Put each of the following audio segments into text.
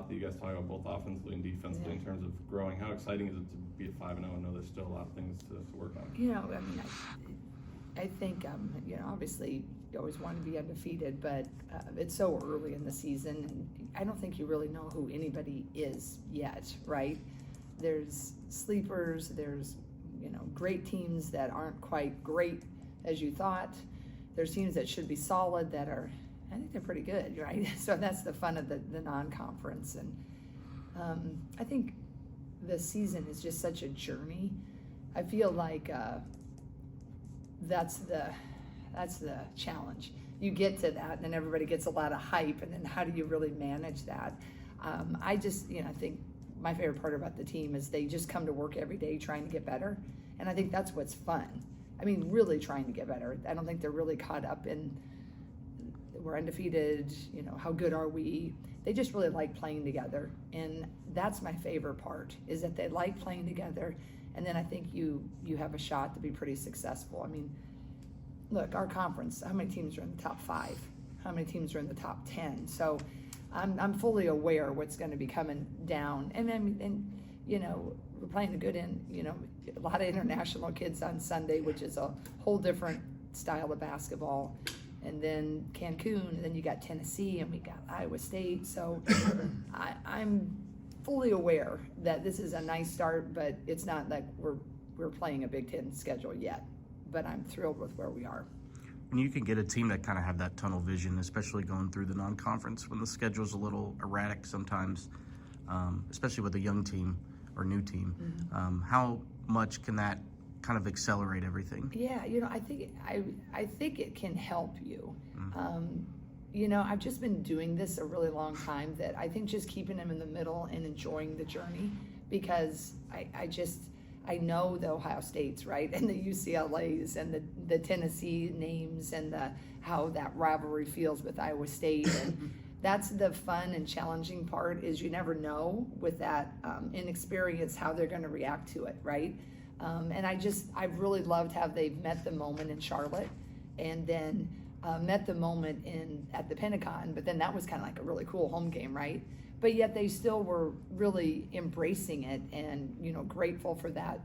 lot that you guys talk about both offensively and defensively in terms of growing. How exciting is it to be at 5-0 and know there's still a lot of things to work on? You know, I mean, I think, you know, obviously you always want to be undefeated, but it's so early in the season, and I don't think you really know who anybody is yet, right? There's sleepers, there's, you know, great teams that aren't quite great as you thought. There's teams that should be solid that are, I think they're pretty good, right? So that's the fun of the non-conference. And I think the season is just such a journey. I feel like that's the challenge. You get to that, and then everybody gets a lot of hype, and then how do you really manage that? I just, you know, I think my favorite part about the team is they just come to work every day trying to get better, and I think that's what's fun. I mean, really trying to get better. I don't think they're really caught up in we're undefeated, you know, how good are we? They just really like playing together, and that's my favorite part, is that they like playing together, and then I think you have a shot to be pretty successful. I mean, look, our conference, how many teams are in the top 5? How many teams are in the top 10? So I'm fully aware what's going to be coming down, and you know, we're playing a good you know, a lot of international kids on Sunday, which is a whole different style of basketball. And then Cancun, and then you got Tennessee, and we got Iowa State. So I'm fully aware that this is a nice start, but it's not like we're playing a Big Ten schedule yet. But I'm thrilled with where we are. And you can get a team that kind of have that tunnel vision, especially going through the non-conference when the schedule's a little erratic sometimes, especially with a young team or new team. Mm-hmm. How much can that kind of accelerate everything? Yeah, you know, I think it can help you. Mm-hmm. You know, I've just been doing this a really long time, that I think just keeping them in the middle and enjoying the journey, because I know the Ohio States, right, and the UCLAs and the Tennessee names, and how that rivalry feels with Iowa State, and that's the fun and challenging part, is you never know with that inexperience how they're going to react to it, right? And I've really loved how they've met the moment in Charlotte, and then met the moment at the Pentagon, but then that was kind of like a really cool home game, right? But yet they still were really embracing it, and, you know, grateful for that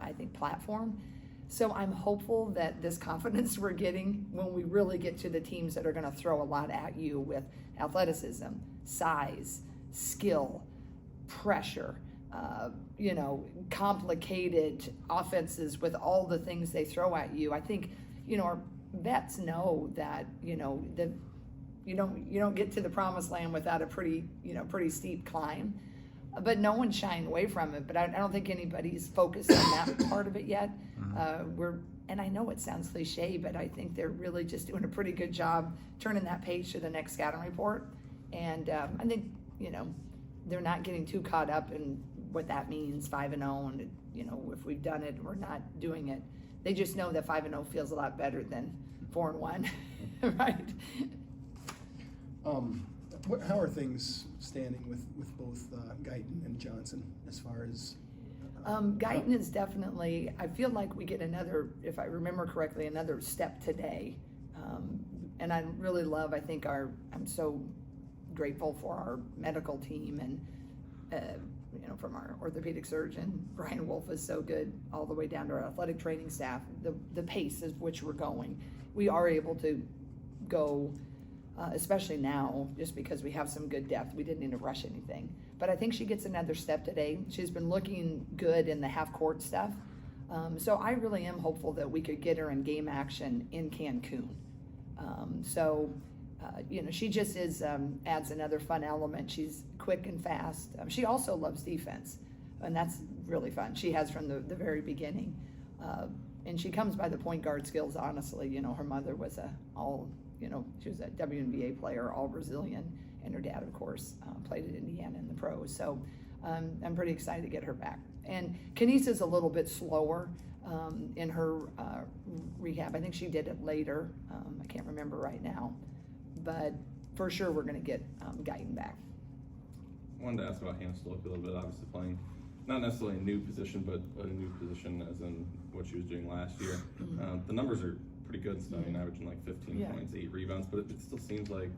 I think platform. So I'm hopeful that this confidence we're getting when we really get to the teams that are going to throw a lot at you with athleticism, size, skill, pressure, you know, complicated offenses with all the things they throw at you. I think, you know, our vets know that, you know, you don't get to the promised land without a pretty steep climb, but no one's shying away from it. But I don't think anybody's focused on that part of it yet. And I know it sounds cliche, but I think they're really just doing a pretty good job turning that page to the next scouting report. And I think, you know, they're not getting too caught up in what that means, 5-0, and, you know, if we've done it, we're not doing it. They just know that 5-0 feels a lot better than 4-1, right? How are things standing with both Guyton and Johnson as far as? Guyton is definitely, I feel like we get another, if I remember correctly, another step today. And I really love, I think I'm so grateful for our medical team, and you know, from our orthopedic surgeon, Brian Wolf, is so good, all the way down to our athletic training staff, the pace at which we're going. We are able to go, especially now, just because we have some good depth. We didn't need to rush anything. But I think she gets another step today. She's been looking good in the half-court stuff. So I really am hopeful that we could get her in game action in Cancun. You know, she just adds another fun element. She's quick and fast. She also loves defense, and that's really fun. She has from the very beginning. And she comes by the point guard skills, honestly. You know, her mother was she was a WNBA player, all Brazilian, and her dad, of course, played at Indiana in the pros. So I'm pretty excited to get her back. And Kenesa's a little bit slower in her rehab. I think she did it later. I can't remember right now. But for sure, we're going to get Guyton back. I wanted to ask about Hannah Stolk a little bit, obviously playing not necessarily a new position, but a new position as in what she was doing last year. The numbers are pretty good still. I mean, averaging like 15 points, 8 rebounds, but it still seems like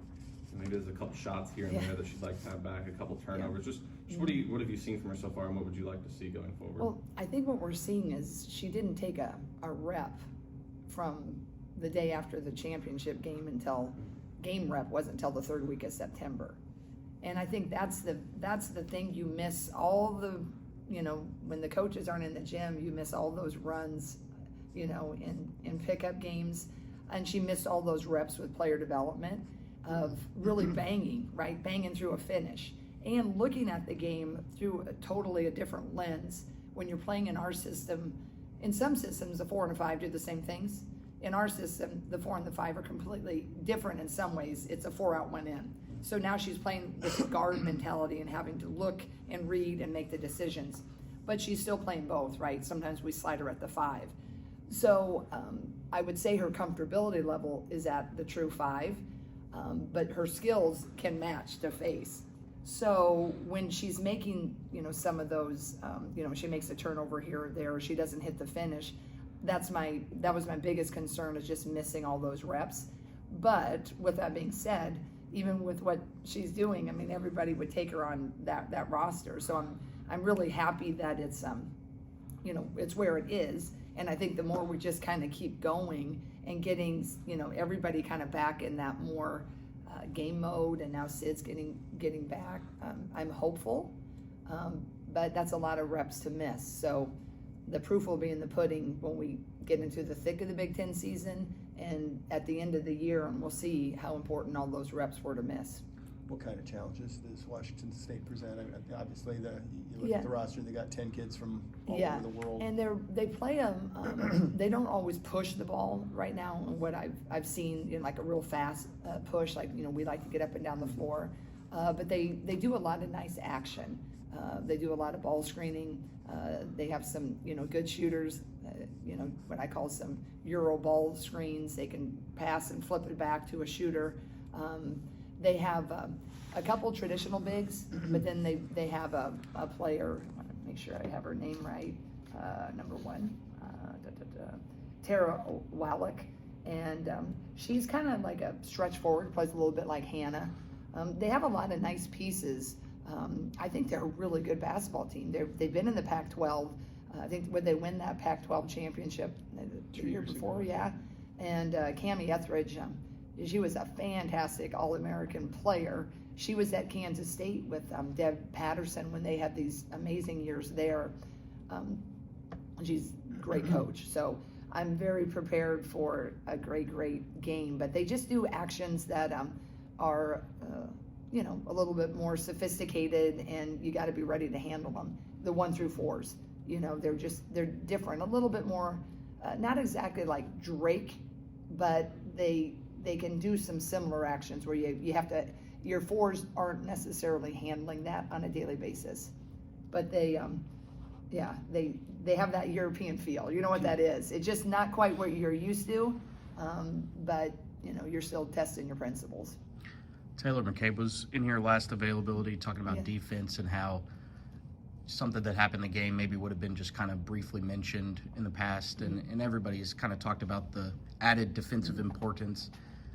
maybe there's a couple shots here and Yeah. there that she'd like to have back, a couple turnovers. Just what have you seen from her so far, and what would you like to see going forward? Well, I think what we're seeing is she didn't take a rep from the day after the championship game until game rep wasn't until the third week of September. And I think that's the thing. You miss all the, when the coaches aren't in the gym, you miss all those runs, in pickup games. And she missed all those reps with player development of really banging through a finish and looking at the game through a different lens. When you're playing in our system, in some systems, the 4 and the 5 do the same things. In our system, the 4 and the 5 are completely different in some ways. It's a 4 out, 1 in. So now she's playing this guard mentality and having to look and read and make the decisions. But she's still playing both, right? Sometimes we slide her at the 5. So I would say her comfortability level is at the true 5, but her skills can match to face. So when she's making, some of those, she makes a turnover here or there, or she doesn't hit the finish, that was my biggest concern, is just missing all those reps. But with that being said, even with what she's doing, I mean, everybody would take her on that roster. So I'm really happy that it's it's where it is. And I think the more we just kind of keep going and getting everybody kind of back in that more game mode, and now Sid's getting back, I'm hopeful. But that's a lot of reps to miss. So the proof will be in the pudding when we get into the thick of the Big Ten season and at the end of the year, and we'll see how important all those reps were to miss. What kind of challenges does Washington State present? I mean, obviously, you look at the roster, they got 10 kids from all over the world. And they play them. They don't always push the ball right now. And what I've seen, like a real fast push, like we like to get up and down the floor, but they do a lot of nice action. They do a lot of ball screening. They have some good shooters. What I call some Euro ball screens. They can pass and flip it back to a shooter. They have a couple traditional bigs, but then they have a player. I want to make sure I have her name right. Number 1, Tara Wallach, and she's kind of like a stretch forward, plays a little bit like Hannah. They have a lot of nice pieces. I think they're a really good basketball team. They've been in the Pac-12. I think when they win that Pac-12 championship the year before, And Cammie Etheridge, she was a fantastic All-American player. She was at Kansas State with Deb Patterson when they had these amazing years there. She's a great coach. So I'm very prepared for a great game. But they just do actions that are, a little bit more sophisticated, and you got to be ready to handle them. The 1 through 4s, they're different, a little bit more, not exactly like Drake, but they can do some similar actions where you have to, your 4s aren't necessarily handling that on a daily basis, but they have that European feel. You know what that is. It's just not quite what you're used to, but you're still testing your principles. Taylor McCabe was in here last availability talking about defense and how something that happened in the game maybe would have been just kind of briefly mentioned in the past, and everybody has kind of talked about the added defensive importance.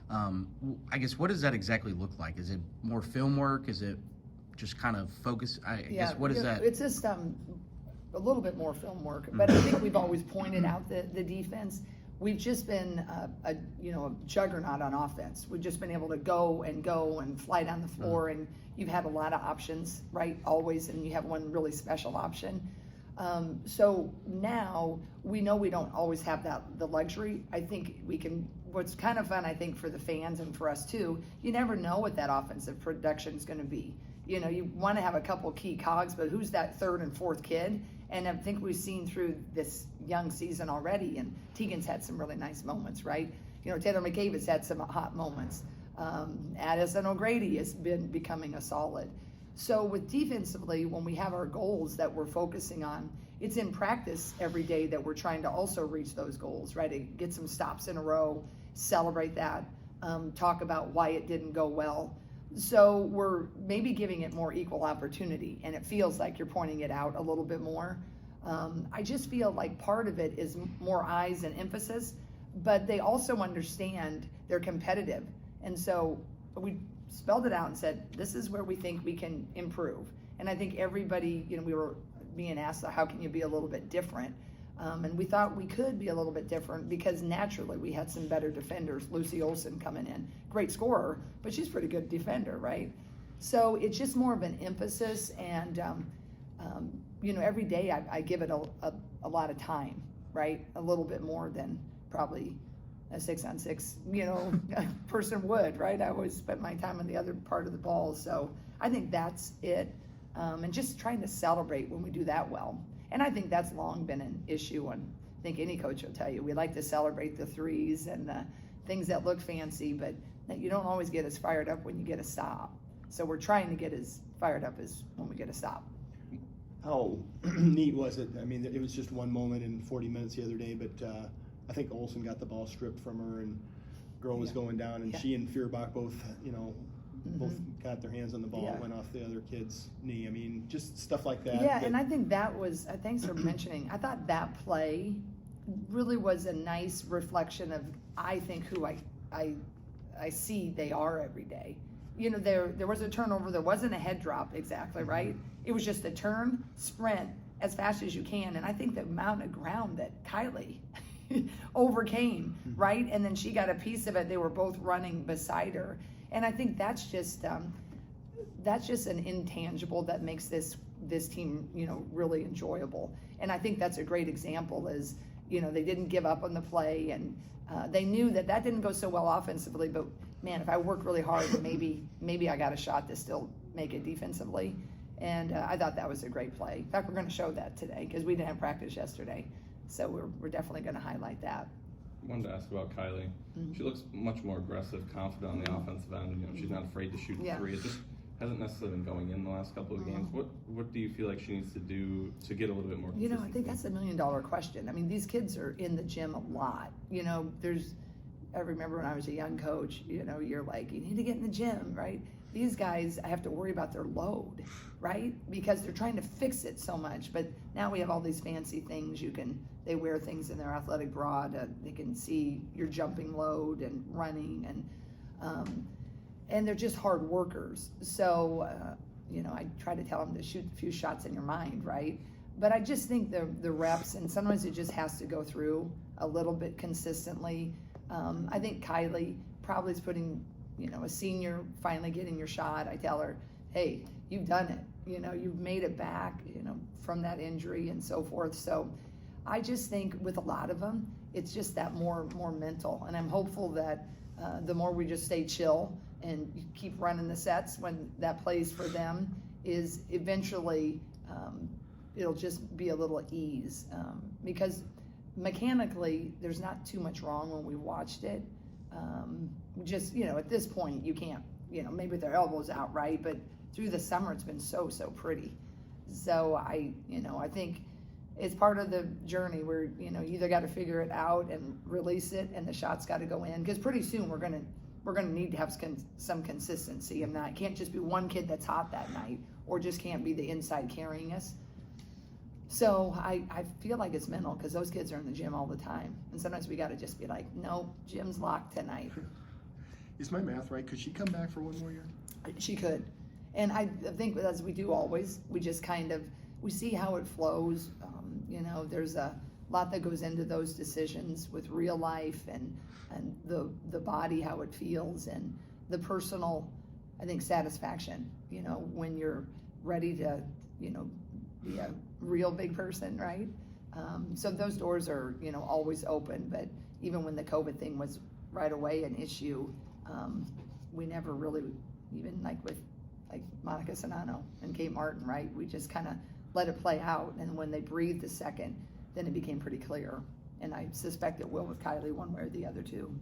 I guess, what does that exactly look like? Is it more film work? Is it just kind of focus? I guess, what is that? It's just a little bit more film work, but I think we've always pointed out the defense. We've just been a juggernaut on offense. We've just been able to go and fly down the floor, and you've had a lot of options, right? Always, and you have one really special option. So now we know we don't always have the luxury. I think we can. What's kind of fun, I think, for the fans and for us too, you never know what that offensive production is going to be. You want to have a couple key cogs, but who's that 3rd and 4th kid? And I think we've seen through this young season already, and Tegan's had some really nice moments, right? Taylor McCabe has had some hot moments. Addison O'Grady has been becoming a solid. So with defensively, when we have our goals that we're focusing on, it's in practice every day that we're trying to also reach those goals, right? To get some stops in a row, celebrate that, talk about why it didn't go well. So we're maybe giving it more equal opportunity, and it feels like you're pointing it out a little bit more. I just feel like part of it is more eyes and emphasis, but they also understand they're competitive. And so spelled it out and said, this is where we think we can improve. And I think everybody, we were being asked, how can you be a little bit different? And we thought we could be a little bit different because naturally we had some better defenders. Lucy Olson coming in, great scorer, but she's a pretty good defender, right? So it's just more of an emphasis, and every day I give it a lot of time, right? A little bit more than probably a 6-on-6, person would, right? I always spent my time on the other part of the ball, so I think that's it. And just trying to celebrate when we do that well. And I think that's long been an issue, and I think any coach will tell you, we like to celebrate the threes and the things that look fancy, but that you don't always get as fired up when you get a stop. So we're trying to get as fired up as when we get a stop. How neat was it? I mean, it was just one moment in 40 minutes the other day, but I think Olsen got the ball stripped from her, and girl was going down, and she and Feuerbach both, both got their hands on the ball and went off the other kid's knee. I mean, just stuff like that. Yeah, and I think that was, thanks for mentioning, I thought that play really was a nice reflection of, I think, who I see they are every day. There was a turnover, there wasn't a head drop exactly, right? It was just a turn, sprint, as fast as you can. And I think the amount of ground that Kylie overcame, right? And then she got a piece of it. They were both running beside her. And I think that's just an intangible that makes this team, really enjoyable. And I think that's a great example is, they didn't give up on the play, and they knew that didn't go so well offensively, but man, if I work really hard, maybe I got a shot to still make it defensively. And I thought that was a great play. In fact, we're going to show that today because we didn't have practice yesterday. So we're definitely going to highlight that. I wanted to ask about Kylie. She looks much more aggressive, confident on the offensive end. She's not afraid to shoot the three. It just hasn't necessarily been going in the last couple of games. What do you feel like she needs to do to get a little bit more consistency? I think that's $1 million question. I mean, these kids are in the gym a lot. I remember when I was a young coach, you're like, you need to get in the gym, right? These guys, I have to worry about their load, right? Because they're trying to fix it so much. But now we have all these fancy things. They wear things in their athletic bra. They can see your jumping load and running, and they're just hard workers. So, I try to tell them to shoot a few shots in your mind, right? But I just think the reps, and sometimes it just has to go through a little bit consistently. I think Kylie probably is putting, a senior finally getting your shot. I tell her, hey, you've done it. You've made it back, from that injury and so forth. So I just think with a lot of them, it's just that more mental. And I'm hopeful that the more we just stay chill and keep running the sets when that plays for them is eventually it'll just be a little ease. Because mechanically, there's not too much wrong when we watched it. Just, at this point, you can't, maybe with their elbows out, right? But through the summer, it's been so pretty. So I think it's part of the journey where, you either got to figure it out and release it, and the shots got to go in. Because pretty soon we're gonna need to have some consistency. It can't just be one kid that's hot that night, or just can't be the inside carrying us. So I feel like it's mental because those kids are in the gym all the time. And sometimes we got to just be like, no, gym's locked tonight. Is my math right? Could she come back for one more year? She could. And I think as we do always, we just we see how it flows. There's a lot that goes into those decisions with real life and the body, how it feels, and the personal, I think, satisfaction, when you're ready to, be a real big person, right? So those doors are, always open, but even when the COVID thing was right away an issue, we never really, even with Monica Sonano and Kate Martin, right? We just kind of let it play out, and when they breathed a second, then it became pretty clear. And I suspect it will with Kylie one way or the other too.